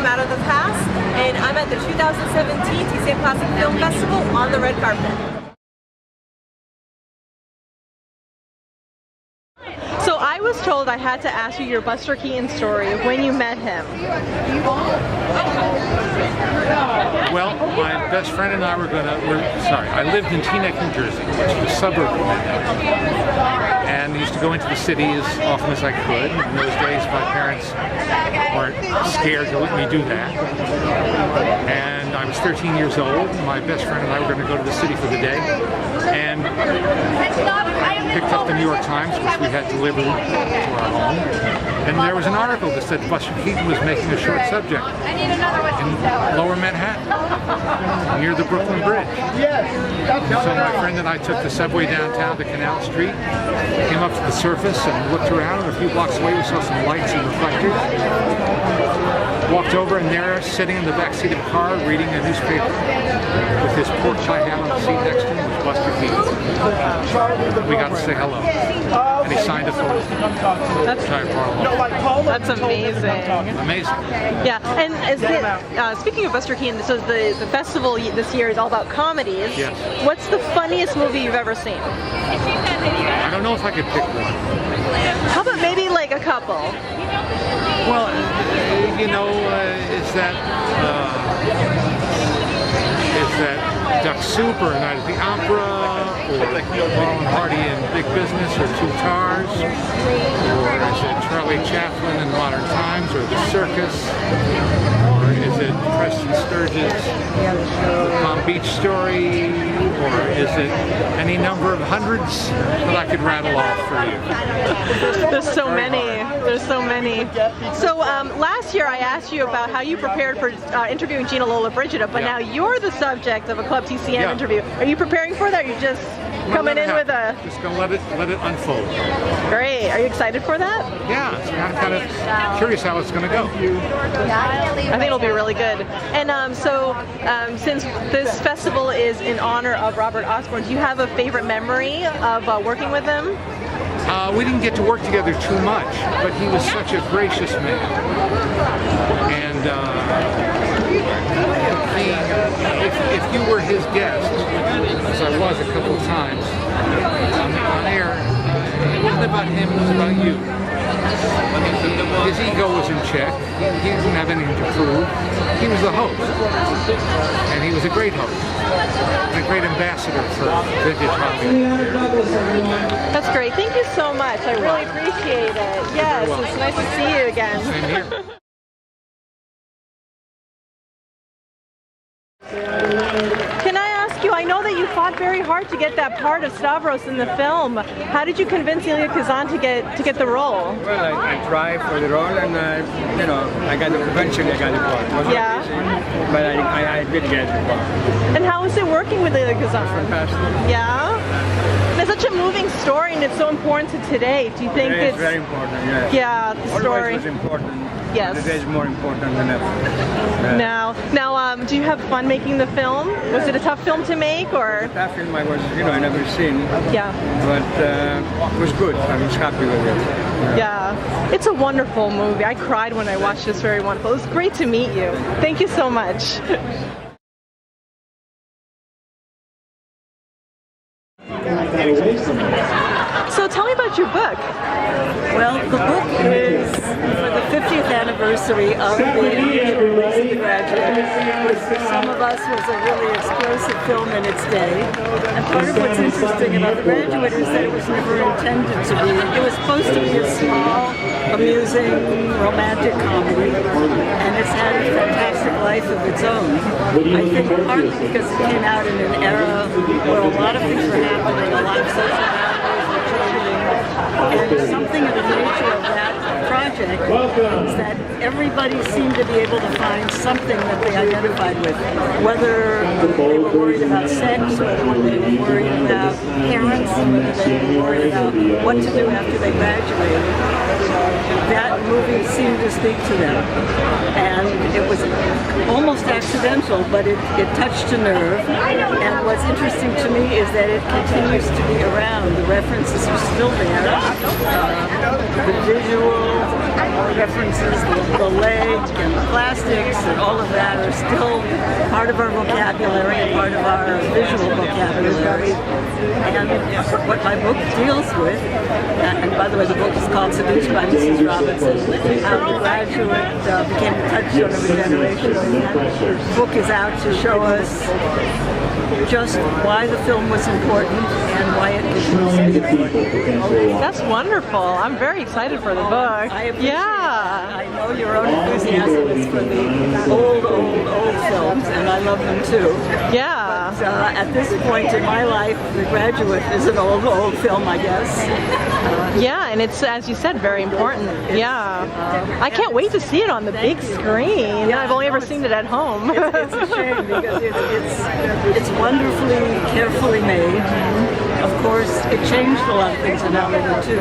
from out of the past, and I'm at the 2017 TCM Classic Film Festival on the red carpet. So I was told I had to ask you your Buster Keaton story of when you met him. Well, my best friend and I I lived in Teaneck, New Jersey, which is a suburb of Manhattan, and used to go into the city as often as I could. In those days, my parents weren't scared to let me do that. And I was 13 years old. My best friend and I were going to go to the city for the day, and picked up the New York Times, which we had delivered to our home, and there was an article that said Buster Keaton was making a short subject in Lower Manhattan, near the Brooklyn Bridge. So my friend and I took the subway downtown to Canal Street, came up to the surface and looked around, and a few blocks away we saw some lights and reflectors. Walked over, and there, sitting in the back seat of a car, reading a newspaper, with his pork pie hat on the seat next to him, was Buster Keaton. We got to say hello, and he signed a photo. That's amazing. Amazing. Yeah, and is it, speaking of Buster Keaton, so the festival this year is all about comedies. Yes. What's the funniest movie you've ever seen? I don't know if I could pick one. How about maybe like a couple? Well, you know, is that Duck Soup or Night at the Opera, or Laurel and Hardy in Big Business, or Two Tars, or is it Charlie Chaplin in Modern Times, or The Circus, or is it Preston Sturges' Palm Beach Story, or is it any number of hundreds that I could rattle off for you? There's so many. There's so many. So last year I asked you about how you prepared for interviewing Gina Lollobrigida, but now you're the subject of a Club TCM interview. Are you preparing for that, or are you just coming in with a... Just gonna let it unfold. Great. Are you excited for that? Yeah, I'm kind of curious how it's gonna go. I think it'll be really good. And since this festival is in honor of Robert Osborne, do you have a favorite memory of working with him? We didn't get to work together too much, but he was such a gracious man. And if you were his guest, as I was a couple of times on air, it wasn't about him, it was about you. His ego was in check. He didn't have anything to prove. He was the host. And he was a great host. And a great ambassador for vintage Hollywood. That's great. Thank you so much. I really appreciate it. Yes, it's nice to see you again. Same here. Can I ask you, I know that you fought very hard to get that part of Stavros in the film. How did you convince Elia Kazan to get the role? Well, I tried for the role, and you know, eventually I got the part. It wasn't easy, but I did get the part. And how is it working with Elia Kazan? Fantastic. Yeah? It's such a moving story, and it's so important to today. Do you think it's very important, yes. Yeah, the story. Always was important. Yes. Today is more important than ever. Now, do you have fun making the film? Was it a tough film to make, or? The tough film I was, I never seen. Yeah. But it was good. I was happy with it. Yeah. It's a wonderful movie. I cried when I watched this. Very wonderful. It was great to meet you. Thank you so much. So tell me about your book. Well, the book is for the 50th anniversary of the release of The Graduate, which for some of us was a really explosive film in its day. And part of what's interesting about The Graduate is that it was never intended to be. It was supposed to be a small, amusing, romantic comedy, and it's had a fantastic life of its own. I think partly because it came out in an era where a lot of things were happening, a lot of social values were changing, and something of the nature of that project is that everybody seemed to be able to find something that they identified with, whether they were worried about sex, whether they were worried about parents, whether they were worried about what to do after they graduated. That movie seemed to speak to them, and it was almost accidental, but it touched a nerve. And what's interesting to me is that it continues to be around. The references are still there. The visual references, the leg and the plastics and all of that are still part of our vocabulary and part of our visual vocabulary. And what my book deals with, and by the way, the book is called Seduced by Mrs. Robinson, How the Graduate Became the Touchstone of a Generation. The book is out to show us just why the film was important and why it continues to be important. That's wonderful. I'm very excited for the book. I appreciate that. I know your own enthusiasm is for the old films, and I love them too. Yeah. But at this point in my life, The Graduate is an old film, I guess. Yeah, and it's, as you said, very important. Yeah. I can't wait to see it on the big screen. Yeah, I've only ever seen it at home. It's a shame because it's wonderfully, carefully made. Of course, it changed a lot of things in Hollywood too.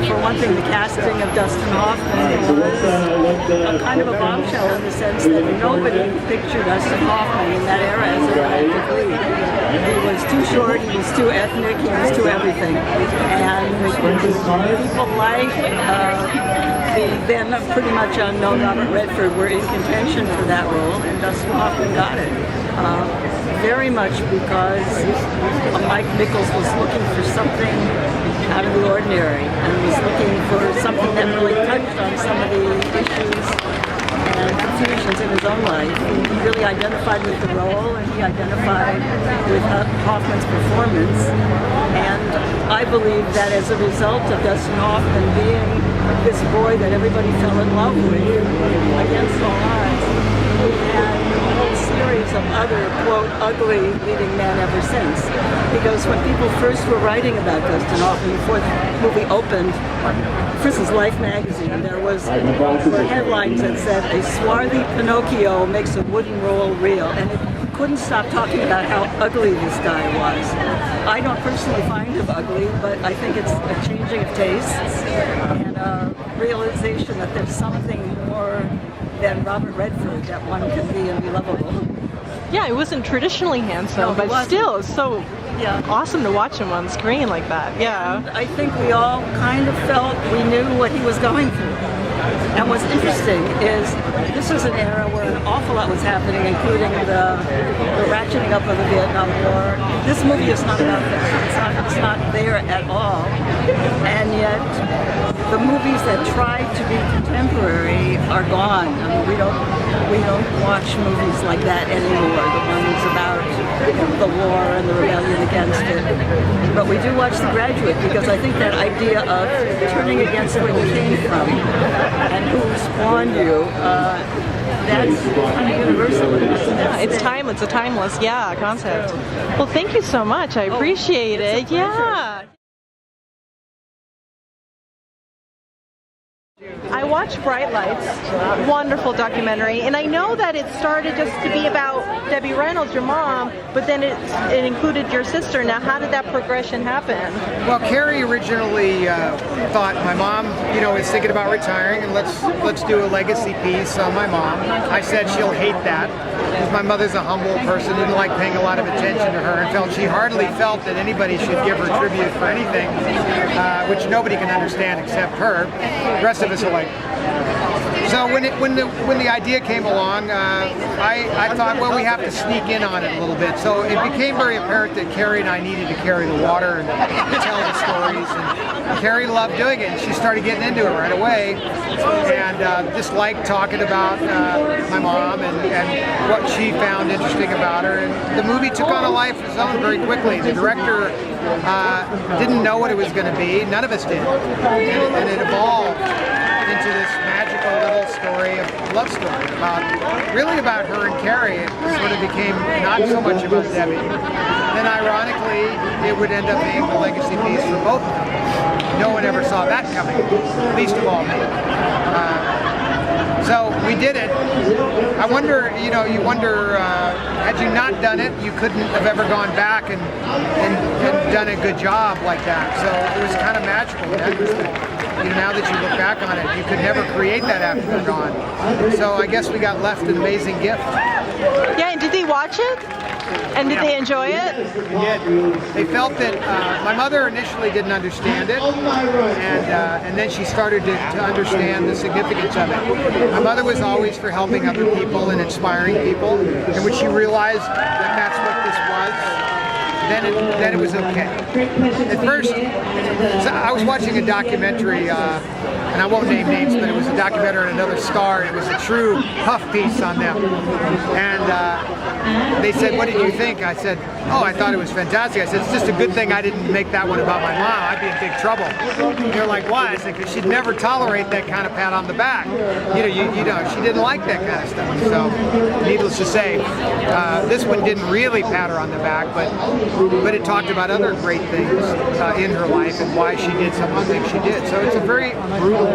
For one thing, the casting of Dustin Hoffman was a kind of a bombshell in the sense that nobody pictured Dustin Hoffman in that era as a romantic lead. He was too short, he was too ethnic, he was too everything. And people like the then pretty much unknown Robert Redford were in contention for that role, and Dustin Hoffman got it. Very much because Mike Nichols was looking for something out of the ordinary and was looking for something that really touched on some of the issues and confusions in his own life. He really identified with the role, and he identified with Hoffman's performance. And I believe that as a result of Dustin Hoffman being this boy that everybody fell in love with against all odds, we had a whole series of other, quote, ugly leading men ever since. Because when people first were writing about Dustin Hoffman before the movie opened, for instance, Life magazine, there were headlines that said, "A swarthy Pinocchio makes a wooden roll real," and it couldn't stop talking about how ugly this guy was. I don't personally find him ugly, but I think it's a changing of tastes and a realization that there's something more than Robert Redford that one can be and be lovable. Yeah, he wasn't traditionally handsome, No, he but wasn't. still, it's so Yeah. awesome to watch him on screen like that. Yeah. And I think we all kind of felt we knew what he was going through. And what's interesting is this was an era where an awful lot was happening, including the ratcheting up of the Vietnam War. This movie is not about that. It's not there at all. And yet, the movies that tried to be contemporary are gone. I mean, we don't watch movies like that anymore. The ones about the war and the rebellion against it. But we do watch The Graduate because I think that idea of turning against where you came from and who spawned you, that's kind of universal. Yeah, it's timeless. It's a timeless, concept. Well, thank you so much. I appreciate it. it's a pleasure. Yeah. I watched Bright Lights, wonderful documentary, and I know that it started just to be about Debbie Reynolds, your mom, but then it included your sister. Now, how did that progression happen? Well, Carrie originally thought my mom, is thinking about retiring, and let's do a legacy piece on my mom. I said she'll hate that because my mother's a humble person, didn't like paying a lot of attention to her, and she hardly felt that anybody should give her tribute for anything, which nobody can understand except her. The rest of us are like. So when the idea came along, I thought, well, we have to sneak in on it a little bit. So it became very apparent that Carrie and I needed to carry the water and tell the stories. And Carrie loved doing it, and she started getting into it right away, and just liked talking about my mom and what she found interesting about her. And the movie took on a life of its own very quickly. The director didn't know what it was going to be. None of us did, and it evolved into this magical little story, love story about her and Carrie. It sort of became not so much about Debbie. Then ironically, it would end up being the legacy piece for both of them. No one ever saw that coming, least of all me. So we did it. I wonder, you wonder, had you not done it, you couldn't have ever gone back and done a good job like that. So it was kind of magical in that respect. now that you look back on it, you could never create that after you're gone. So I guess we got left an amazing gift. Yeah, and did they watch it? And did they enjoy it? They felt that my mother initially didn't understand it, and then she started to understand the significance of it. My mother was always for helping other people and inspiring people, and when she realized that that's what this was, then it was okay. At first, so I was watching a documentary, and I won't name names, but it was a documentary on another star, and it was a true puff piece on them. And they said, "What did you think?" I said, "Oh, I thought it was fantastic." I said, "It's just a good thing I didn't make that one about my mom. I'd be in big trouble." And they're like, "Why?" I said, "Because she'd never tolerate that kind of pat on the back. You know, she didn't like that kind of stuff." So, needless to say, this one didn't really pat her on the back, but it talked about other great things in her life and why she did some of the things she did. So it's a very brutal,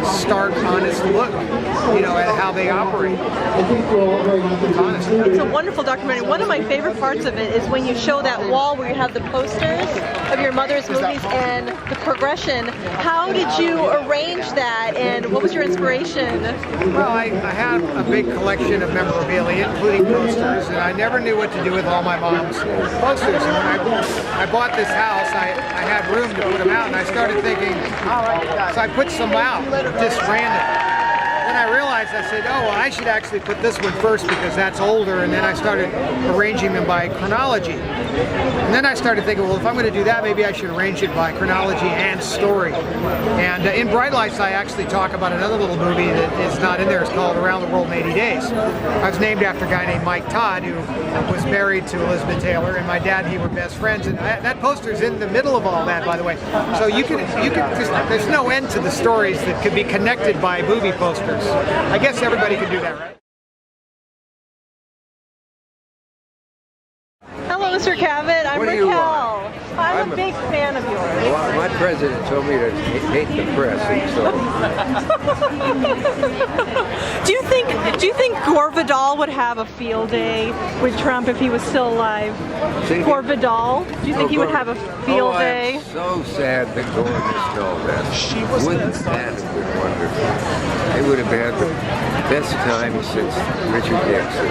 stark, honest look, at how they operate. It's honest. It's a wonderful documentary. One of my favorite parts of it is when you show that wall where you have the posters of your mother's movies and the progression. How did you arrange that, and what was your inspiration? Well, I have a big collection of memorabilia, including posters, and I never knew what to do with all my mom's posters. And when I bought this house, I had room to put them out, and I started thinking, so I put some out, just random. Then I realized, I said, oh, well, I should actually put this one first because that's older, and then I started arranging them by chronology. And then I started thinking, well, if I'm going to do that, maybe I should arrange it by chronology and story. And in Bright Lights, I actually talk about another little movie that is not in there. It's called Around the World in 80 Days. I was named after a guy named Mike Todd, who was married to Elizabeth Taylor, and my dad and he were best friends. And that poster's in the middle of all that, by the way. So you can there's no end to the stories that could be connected by movie posters. I guess everybody can do that, right? Hello, Mr. Cavett. I'm What do you Raquel. want? I'm a big fan of yours. Well, my president told me to hate the press, and so Do you think Gore Vidal would have a field day with Trump if he was still alive? Gore Vidal? Do you think he would have a field day? I'm so sad that Gore missed all that. Wouldn't that have been wonderful? They would have had the best time since Richard Nixon.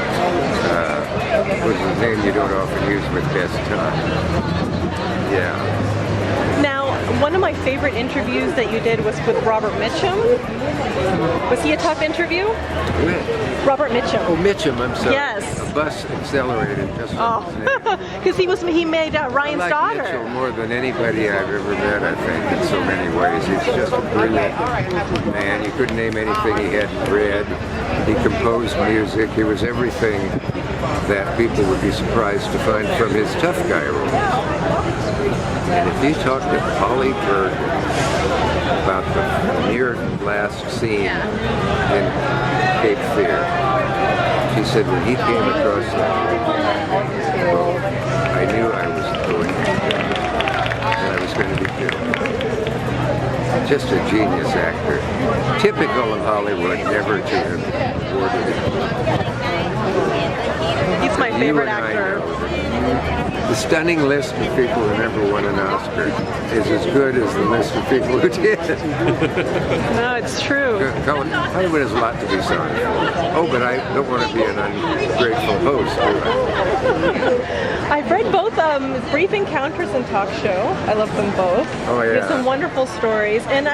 Was his name you don't often use with best time. Yeah. Now, one of my favorite interviews that you did was with Robert Mitchum. Was he a tough interview? With? Robert Mitchum. Oh, Mitchum, I'm sorry. Yes. A bus accelerated just Oh, because he made Ryan's I like daughter. Mitchell more than anybody I've ever met, I think, in so many ways. He's just a brilliant man. You couldn't name anything he hadn't read. He composed music. He was everything that people would be surprised to find from his tough guy role. And if you talk to Holly Berg about the near last scene in Cape Fear, she said when he came across that boat, I knew I was going and I was going to be killed. Just a genius actor. Typical of Hollywood, never to have awarded it. He's my favorite actor. The stunning list of people who never won an Oscar is as good as the list of people who did. No, it's true. Hollywood has a lot to be sorry for. Oh, but I don't want to be an ungrateful host, do I? I've read both Brief Encounters and Talk Show. I love them both. Oh yeah. There's some wonderful stories, and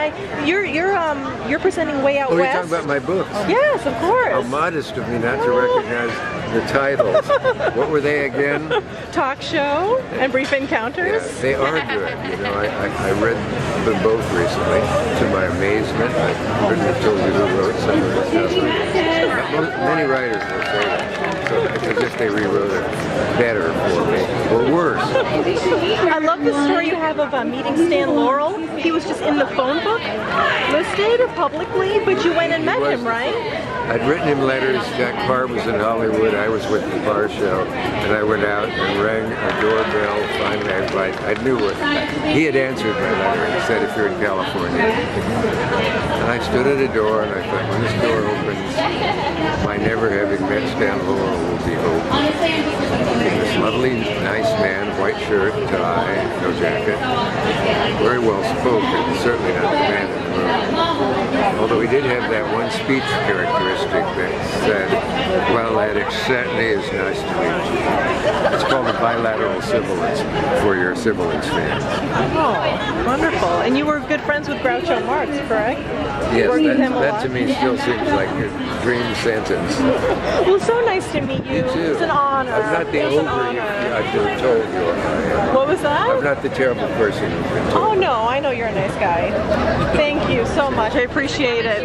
you're presenting Way Out Oh, West. you're talking about my books? Yes, of course. How modest of me not to recognize the titles. What were they again? Talk Show and Brief Encounters. Yeah, they are good. I read them both recently. To my amazement, I couldn't have told you who wrote some of the stuff. Many writers will say that. So it's as if they rewrote it better for me, or worse. I love the story you have of meeting Stan Laurel. He was just in the phone book, listed publicly, but you went and met him, right? I'd written him letters. Jack Parr was in Hollywood. I was with the Parr show, and I went out and rang a doorbell. Finally, I knew what he had answered my letter. He said, "If you're in California," and I stood at a door, and I thought, when this door opens, my never having met Stan Laurel will be open. Lovely, nice man, white shirt, tie, no jacket. Very well spoken, certainly not the man in the room. Although he did have that one speech characteristic that said, well, that certainly is nice to meet you. It's called a bilateral sibilance for your sibilance fans. Oh, wonderful. And you were good friends with Groucho Marx, correct? Yes, Worked with him a that lot? to me still seems like a dream sentence. Well, so nice to meet you. You too. It's an honor. I'm not the It's an ogre honor. I've been told you are. What was that? I'm not the terrible person you've been told. Oh no, I know you're a nice guy. Thank you so much. I appreciate it.